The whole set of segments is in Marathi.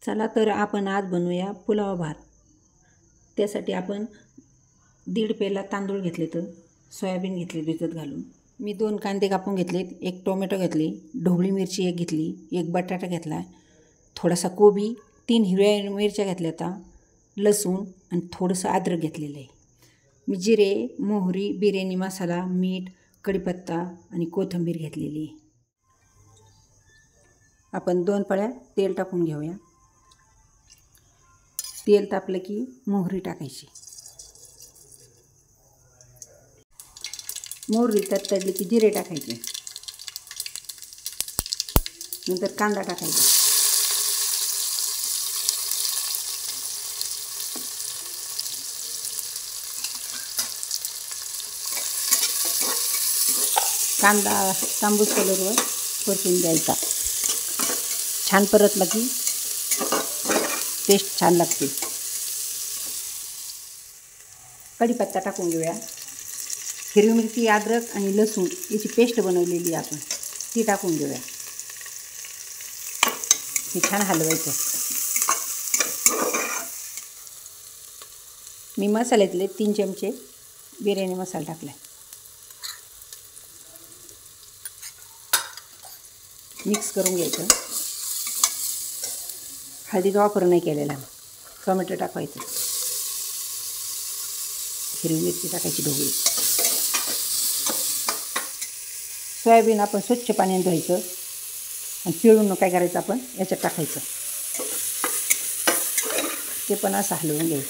चला तर आपण आज बनवूया पुलाव भात। त्यासाठी आपण 1.5 पेला तांदूळ घेतले, तर सोयाबीन घेतले भिजत घालून। मी 2 कांदे कापून घेतलेत, 1 टोमॅटो घेतली, ढोबळी मिरची 1 घेतली, 1 बटाटा घेतला, थोडासा कोबी, 3 हिरव्या मिरच्या घेतल्या, आता लसूण आणि थोडंसं अद्रक घेतलेलं आहे। मी जिरे, मोहरी, बिर्याणी मसाला, मीठ, कढीपत्ता आणि कोथिंबीर घेतलेली आहे। आपण 2 पळ्या तेल टाकून घेऊया। तेल तापलं की मोहरी टाकायची। मोहरी तडतडली की जिरे टाकायचे, नंतर कांदा टाकायचा। कांदा तांबूस कलरवर परतून द्यायचा। छान परतला की टेस्ट छान लागते। कढीपत्ता टाकून घेऊया। हिरवी मिरची, अद्रक आणि लसूण याची पेस्ट बनवलेली आपण ती टाकून घेऊया। हे छान हलवायचं। मी मसाल्यातले 3 चमचे बिर्याणी मसाला टाकला, मिक्स करून घ्यायचं। हळदीचा वापर नाही केलेला। टोमॅटो टाकायचं, हिरवी मिरची टाकायची ढोबळी, सोयाबीन आपण स्वच्छ पाण्याने धुवायचं आणि पिळून काय करायचं आपण याच्यात टाकायचं, ते पण असं हलवून घ्यायचं।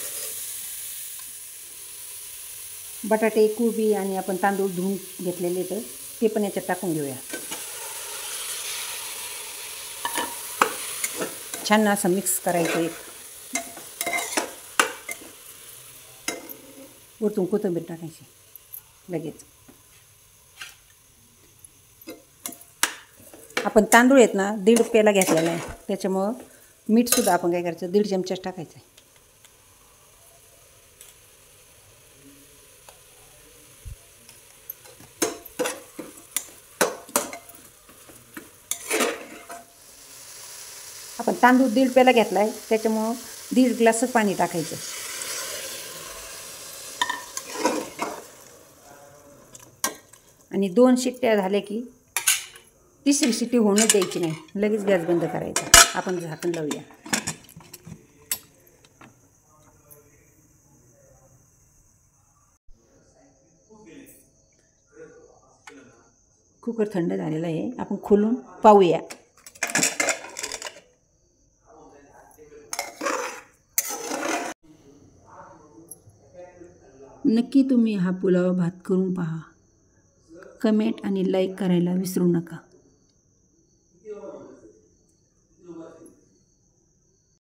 बटाटे, कोबी आणि आपण तांदूळ धुवून घेतलेले तर ते पण याच्यात टाकून घेऊया। छान असं मिक्स करायचं। वरतून कोथिंबीर टाकायची लगेच। आपण तांदूळ आहेत ना 1.5 पेला घेतलेला आहे, त्याच्यामुळं मीठसुद्धा आपण काय करायचं 1.5 चमचाच टाकायचं आहे। आपण तांदूळ 1.5 पेला घेतला आहे, त्याच्यामुळं 1.5 ग्लासच पाणी टाकायचं। आणि 2 शिट्ट्या झाल्या की तिसरी शिट्टी होणच द्यायची नाही, लगेच गॅस बंद करायचा। आपण झाकण लावूया। कुकर थंड झालेला आहे, आपण खोलून पाहूया। नक्की तुम्ही हा पुलाव भात करून पहा। कमेंट आणि लाईक करायला विसरू नका।